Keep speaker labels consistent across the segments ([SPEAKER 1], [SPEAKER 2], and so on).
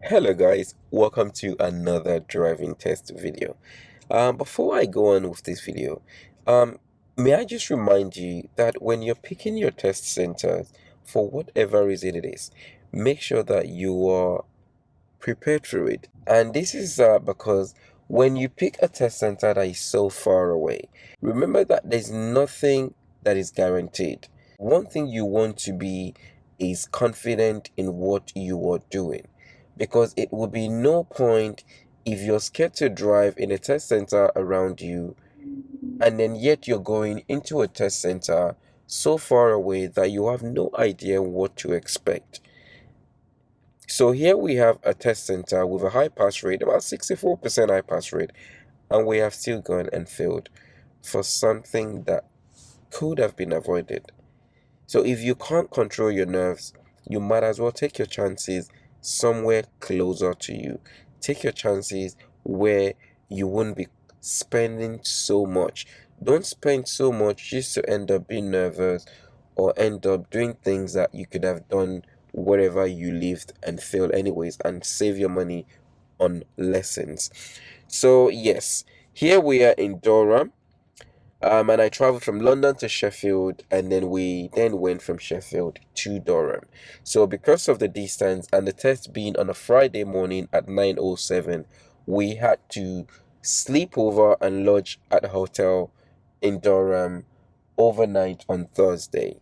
[SPEAKER 1] Hello guys, welcome to another driving test video. Before I go on with this video, um, may I just remind you that when you're picking your test centers, for whatever reason it is, make sure that you are prepared for it. And this is because when you pick a test center that is so far away, remember that there's nothing that is guaranteed. One thing you want to be is confident in what you are doing, because it will be no point if you're scared to drive in a test center around you and then yet you're going into a test center so far away that you have no idea what to expect. So here we have a test center with a high pass rate, about 64% high pass rate, and we have still gone and failed for something that could have been avoided. So if you can't control your nerves, you might as well take your chances somewhere closer to you. Take your chances where you won't be spending so much. Don't spend so much just to end up being nervous or end up doing things that you could have done wherever you lived and failed anyways, and save your money on lessons. So yes, here we are in Durham. And I traveled from London to Sheffield, and then we then went from Sheffield to Durham. So because of the distance and the test being on a Friday morning at 9:07, we had to sleep over and lodge at a hotel in Durham overnight on Thursday.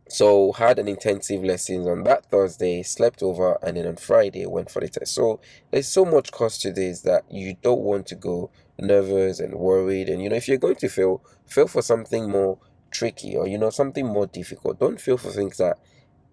[SPEAKER 1] So had an intensive lessons on that Thursday, slept over, and then on Friday went for the test. So there's so much cost to this that you don't want to go nervous and worried. And if you're going to fail, fail for something more tricky or something more difficult. Don't fail for things that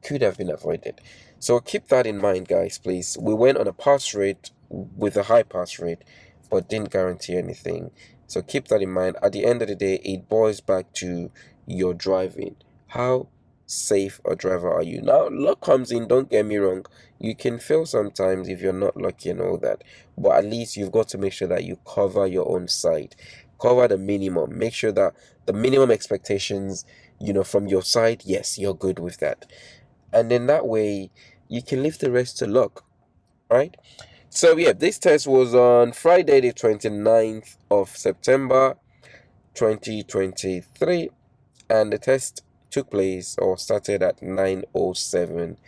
[SPEAKER 1] could have been avoided. So keep that in mind, guys, please. We went on a pass rate with a high pass rate, but didn't guarantee anything. So keep that in mind. At the end of the day, it boils back to your driving. How safe a driver are you? Now, luck comes in, don't get me wrong. You can fail sometimes if you're not lucky and all that. But at least you've got to make sure that you cover your own side. Cover the minimum. Make sure that the minimum expectations, from your side, yes, you're good with that. And then that way you can leave the rest to luck, right? So yeah, this test was on Friday the 29th of September 2023, and the test took place or started at 9:07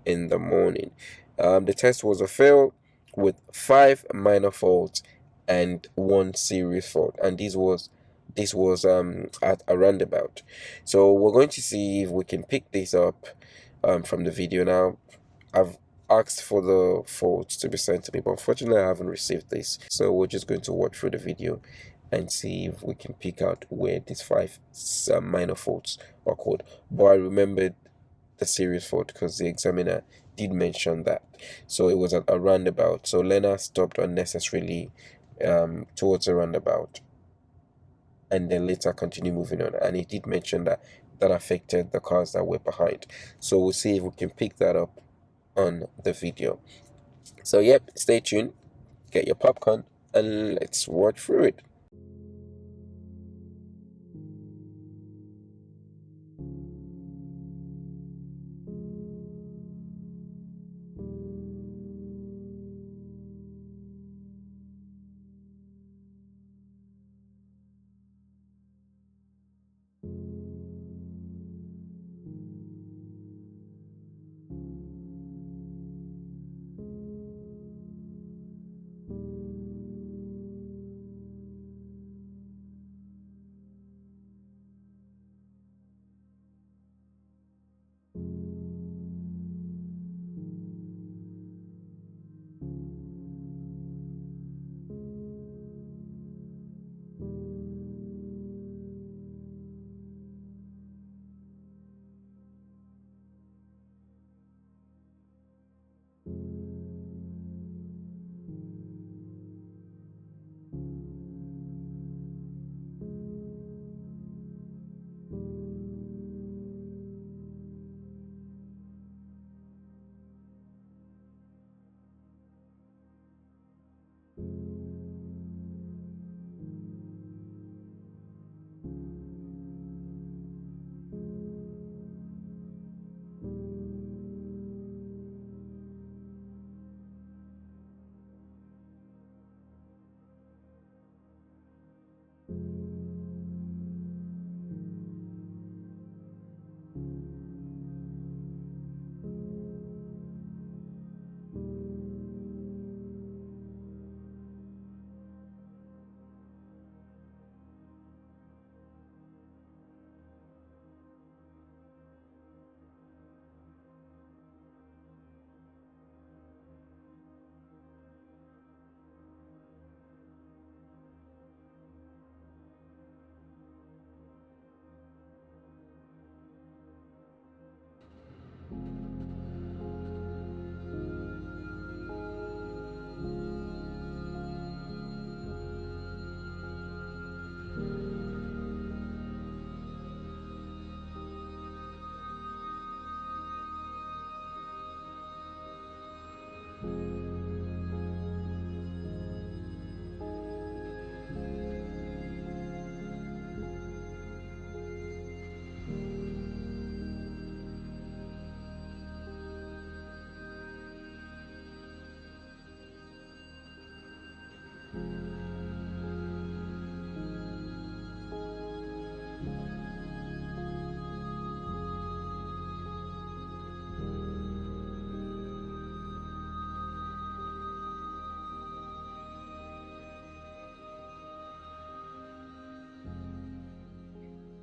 [SPEAKER 1] in the morning. The test was a fail with 5 minor faults and one serious fault, and this was at a roundabout. So we're going to see if we can pick this up from the video now. I've asked for the faults to be sent to me, but unfortunately I haven't received this. So we're just going to watch through the video and see if we can pick out where these five minor faults are called. But I remembered the serious fault because the examiner did mention that. So it was at a roundabout. So Lena stopped unnecessarily towards a roundabout and then later continue moving on. And he did mention that that affected the cars that were behind. So we'll see if we can pick that up on the video. So yep, stay tuned, get your popcorn, and let's watch through it.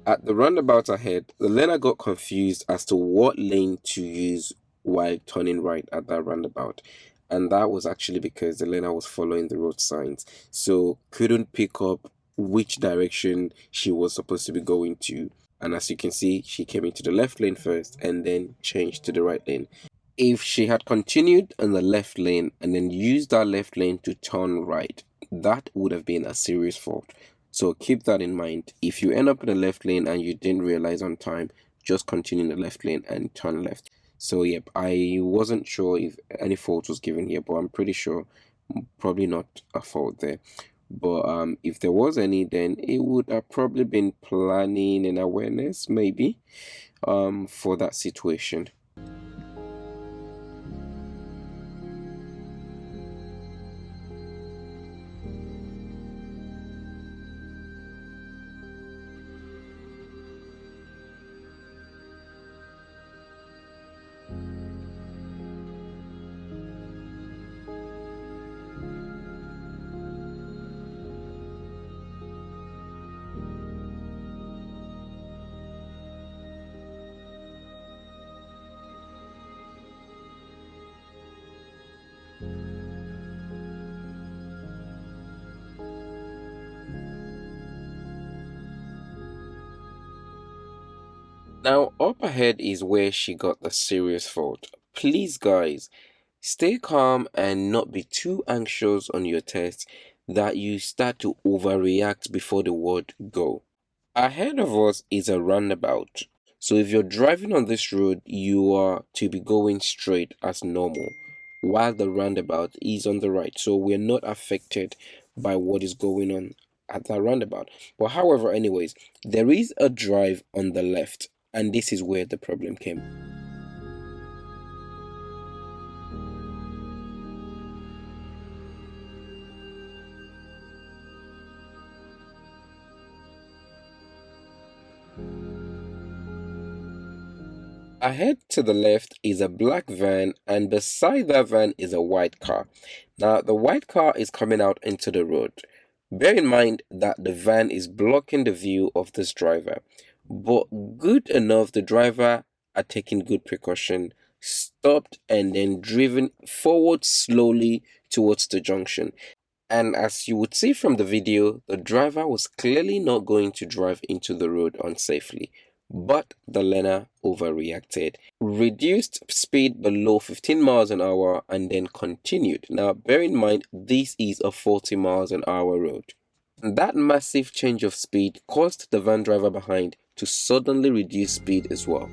[SPEAKER 1] At the roundabout ahead, the learner got confused as to what lane to use while turning right at that roundabout. And that was actually because the learner was following the road signs, so couldn't pick up which direction she was supposed to be going to. And as you can see, she came into the left lane first and then changed to the right lane. If she had continued in the left lane and then used that left lane to turn right, that would have been a serious fault. So keep that in mind. If you end up in the left lane and you didn't realize on time, just continue in the left lane and turn left. So yep, I wasn't sure if any fault was given here, but I'm pretty sure probably not a fault there. But if there was any, then it would have probably been planning and awareness maybe for that situation. Now, up ahead is where she got the serious fault. Please, guys, stay calm and not be too anxious on your test that you start to overreact before the word go. Ahead of us is a roundabout. So if you're driving on this road, you are to be going straight as normal, while the roundabout is on the right. So we're not affected by what is going on at that roundabout. But however, anyways, there is a drive on the left, and this is where the problem came. Ahead to the left is a black van, and beside that van is a white car. Now, the white car is coming out into the road. Bear in mind that the van is blocking the view of this driver, but good enough, the driver are taking good precaution, stopped and then driven forward slowly towards the junction. And as you would see from the video, the driver was clearly not going to drive into the road unsafely, but the learner overreacted, reduced speed below 15 miles an hour, and then continued. Now, bear in mind, this is a 40 miles an hour road. And that massive change of speed caused the van driver behind to suddenly reduce speed as well.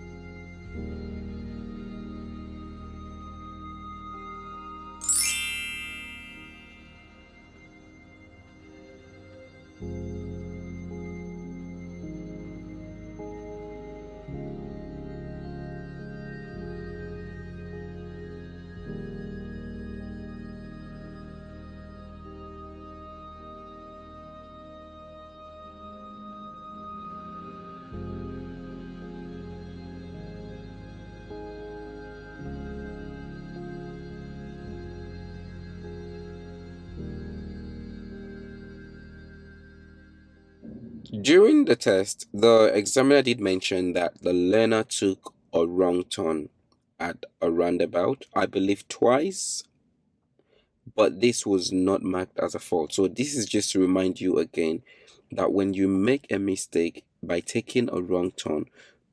[SPEAKER 1] During the test, the examiner did mention that the learner took a wrong turn at a roundabout, I believe twice, but this was not marked as a fault. So this is just to remind you again that when you make a mistake by taking a wrong turn,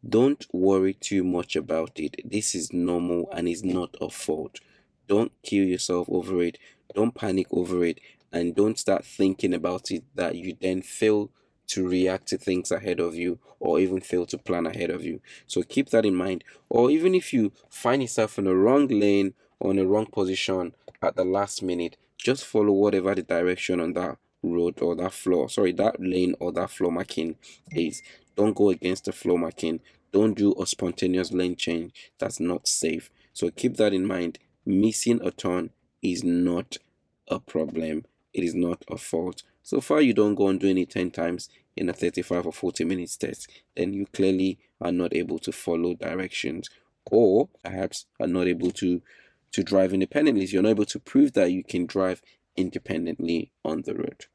[SPEAKER 1] don't worry too much about it. This is normal and is not a fault. Don't kill yourself over it. Don't panic over it. And don't start thinking about it that you then fail to react to things ahead of you or even fail to plan ahead of you. So keep that in mind. Or even if you find yourself in a wrong lane or in a wrong position at the last minute, just follow whatever the direction on that road or that floor, sorry, that lane or that floor marking is. Don't go against the floor marking. Don't do a spontaneous lane change. That's not safe. So keep that in mind. Missing a turn is not a problem. It is not a fault. So far you don't go on doing it 10 times in a 35 or 40 minutes test, then you clearly are not able to follow directions, or perhaps are not able to drive independently. So you're not able to prove that you can drive independently on the road.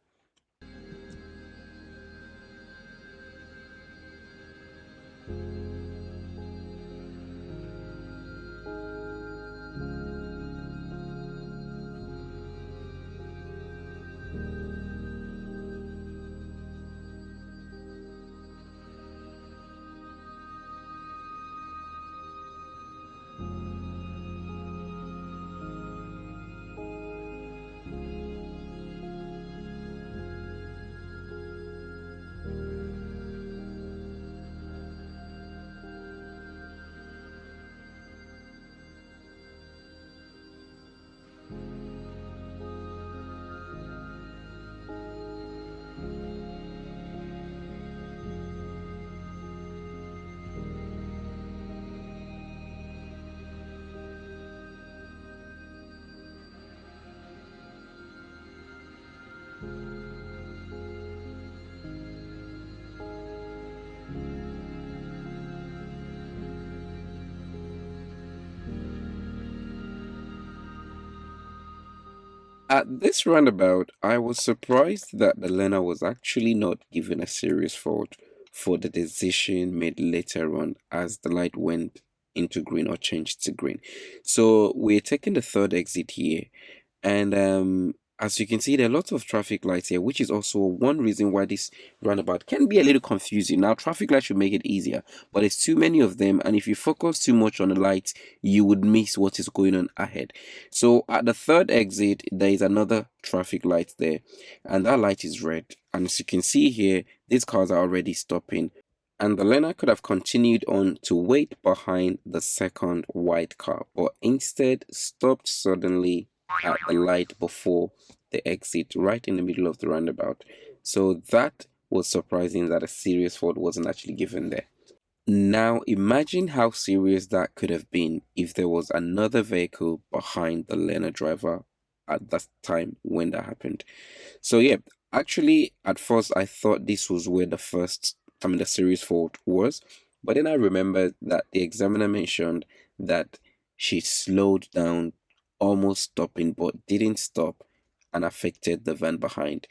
[SPEAKER 1] At this roundabout, I was surprised that the learner was actually not given a serious fault for the decision made later on as the light went into green or changed to green. So we're taking the third exit here, and as you can see, there are lots of traffic lights here, which is also one reason why this roundabout can be a little confusing. Now, traffic lights should make it easier, but there's too many of them, and if you focus too much on the lights, you would miss what is going on ahead. So at the third exit, there is another traffic light there, and that light is red. And as you can see here, these cars are already stopping, and the learner could have continued on to wait behind the second white car, but instead stopped suddenly at the light before the exit, right in the middle of the roundabout. So that was surprising that a serious fault wasn't actually given there. Now imagine how serious that could have been if there was another vehicle behind the learner driver at that time when that happened. So yeah, actually at first I thought this was where the serious fault was, but then I remembered that the examiner mentioned that she slowed down, almost stopping, but didn't stop and affected the van behind.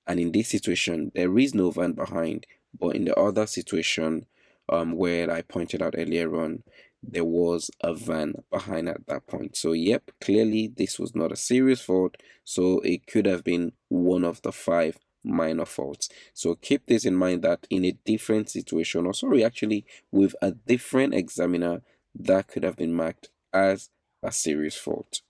[SPEAKER 1] And in this situation, there is no van behind, but in the other situation, where I pointed out earlier on, there was a van behind at that point. So, yep, clearly this was not a serious fault. So, it could have been one of the five minor faults. So, keep this in mind that in a different situation, or sorry, actually, with a different examiner, that could have been marked as a serious fault.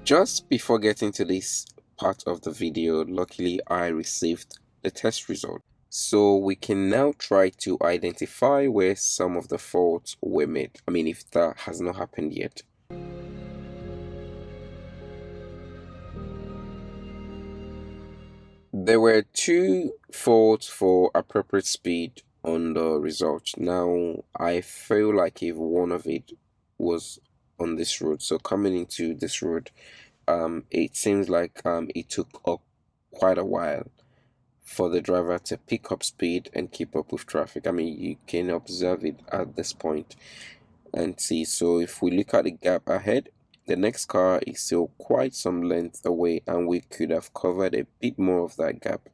[SPEAKER 1] Just before getting to this part of the video, luckily I received the test result. So we can now try to identify where some of the faults were made. I mean, if that has not happened yet. There were two faults for appropriate speed on the result. Now, I feel like if one of it was on this road, so coming into this road, it seems like it took quite a while for the driver to pick up speed and keep up with traffic. I mean, you can observe it at this point and see. So if we look at the gap ahead, the next car is still quite some length away, and we could have covered a bit more of that gap.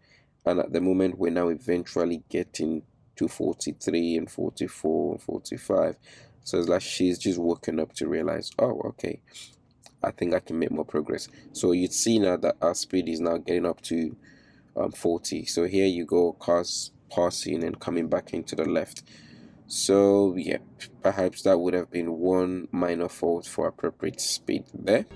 [SPEAKER 1] And at the moment, we're now eventually getting to 43 and 44 and 45. So it's like she's just woken up to realize, oh, okay, I think I can make more progress. So you'd see now that our speed is now getting up to 40. So here you go, cars passing and coming back into the left. So yeah, perhaps that would have been one minor fault for appropriate speed there.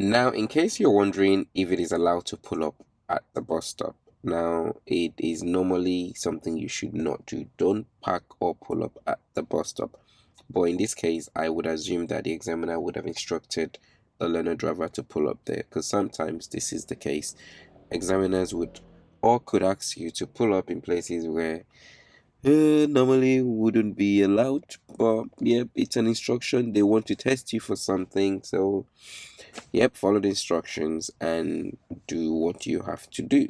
[SPEAKER 1] Now, in case you're wondering if it is allowed to pull up at the bus stop, now it is normally something you should not do. Don't park or pull up at the bus stop. But in this case, I would assume that the examiner would have instructed the learner driver to pull up there, because sometimes this is the case. Examiners would or could ask you to pull up in places where normally wouldn't be allowed, but yep, it's an instruction. They want to test you for something, so yep, follow the instructions and do what you have to do.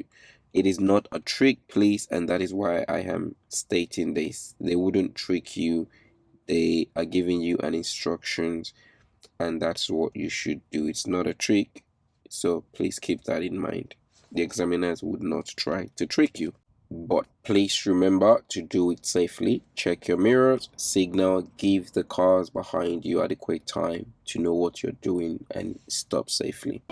[SPEAKER 1] It is not a trick, please, and that is why I am stating this. They wouldn't trick you. They are giving you an instructions, and that's what you should do. It's not a trick, so please keep that in mind. The examiners would not try to trick you. But please remember to do it safely. Check your mirrors, signal, give the cars behind you adequate time to know what you're doing and stop safely.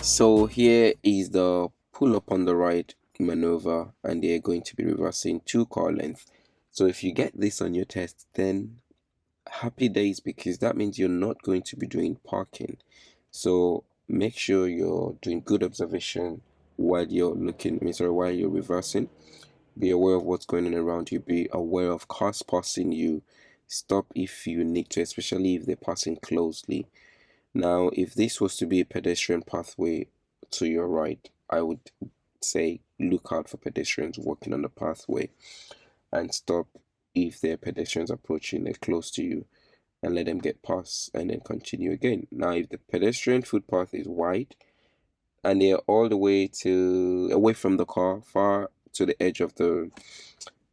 [SPEAKER 1] So here is the pull up on the right maneuver, and they're going to be reversing 2 car length. So if you get this on your test, then happy days, because that means you're not going to be doing parking. So make sure you're doing good observation while you're while you're reversing. Be aware of what's going on around you. Be aware of cars passing you. Stop if you need to, especially if they're passing closely. Now, if this was to be a pedestrian pathway to your right, I would say look out for pedestrians walking on the pathway and stop if there are pedestrians approaching, they're close to you, and let them get past and then continue again. Now, if the pedestrian footpath is wide and they're all the way to away from the car, far to the edge of the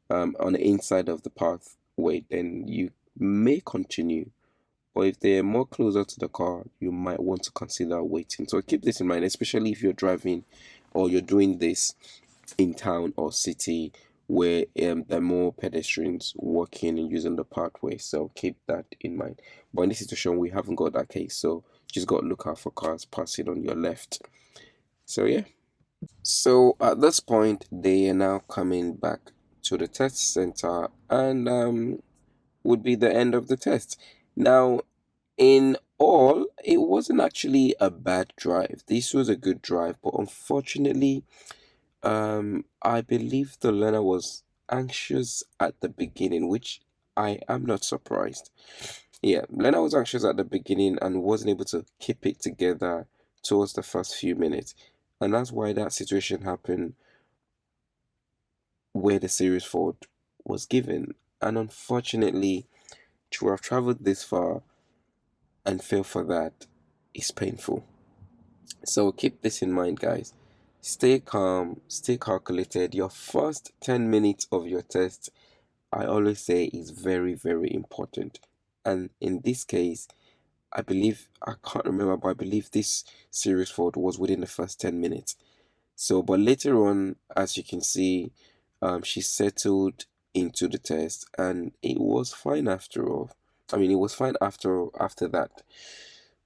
[SPEAKER 1] on the inside of the pathway, then you may continue. Or if they're more closer to the car, you might want to consider waiting. So keep this in mind, especially if you're driving or you're doing this in town or city where there are more pedestrians walking and using the pathway. So keep that in mind. But in this situation, we haven't got that case. So just got to look out for cars passing on your left. So yeah. So at this point, they are now coming back to the test center, and would be the end of the test. Now, in all, it wasn't actually a bad drive. This was a good drive, but unfortunately, I believe the learner was anxious at the beginning, which I am not surprised. Yeah, learner was anxious at the beginning and wasn't able to keep it together towards the first few minutes, and that's why that situation happened where the series fault was given. And unfortunately, to have traveled this far and fail for that is painful. So keep this in mind, guys. Stay calm, stay calculated. Your first 10 minutes of your test, I always say, is very, very important. And in this case, I believe, I can't remember, but I believe this series fault was within the first 10 minutes. So, but later on, as you can see, she settled into the test and it was fine after all. I mean, it was fine after that.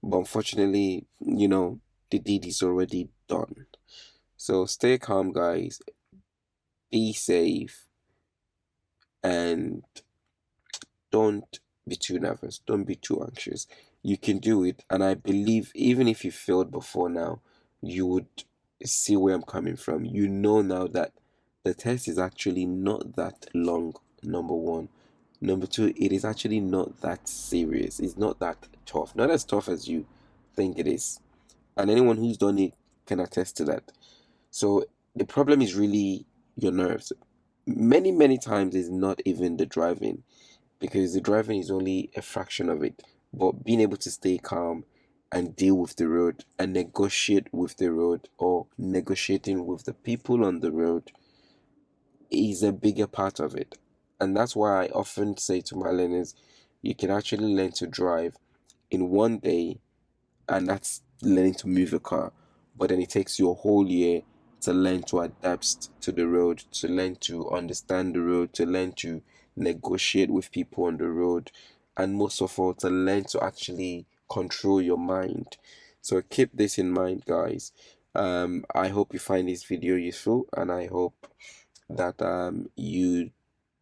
[SPEAKER 1] But unfortunately, the deed is already done. So stay calm, guys. Be safe and don't be too nervous. Don't be too anxious. You can do it. And I believe even if you failed before now, you would see where I'm coming from. You know now that the test is actually not that long number one. Number two, it is actually not that serious. It's not that tough. Not as tough as you think it is. And anyone who's done it can attest to that. So the problem is really your nerves. Many times it's not even the driving, because the driving is only a fraction of it. But being able to stay calm and deal with the road and negotiate with the road, or negotiating with the people on the road, is a bigger part of it. And that's why I often say to my learners, you can actually learn to drive in one day, and that's learning to move a car. But then it takes you a whole year to learn to adapt to the road, to learn to understand the road, to learn to negotiate with people on the road, and most of all, to learn to actually control your mind. So keep this in mind, guys. I hope you find this video useful, and I hope that you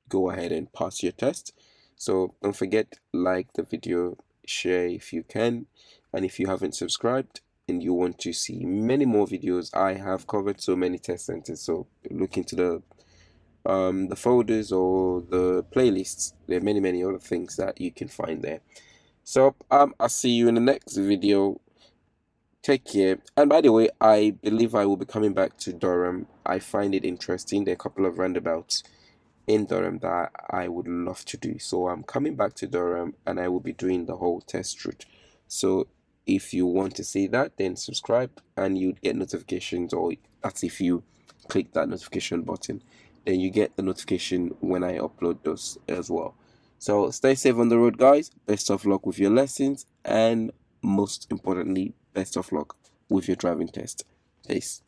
[SPEAKER 1] go ahead and pass your test. So don't forget, like the video, share if you can, and if you haven't subscribed and you want to see many more videos, I have covered so many test centers. So look into the folders or the playlists. There are many other things that you can find there. So I'll see you in the next video. Take care. And by the way, I believe I will be coming back to Durham. I find it interesting. There are a couple of roundabouts in Durham that I would love to do. So I'm coming back to Durham and I will be doing the whole test route. So if you want to see that, then subscribe and you'd get notifications, or that's if you click that notification button, then you get the notification when I upload those as well. So stay safe on the road, guys. Best of luck with your lessons, and most importantly, best of luck with your driving test. Peace.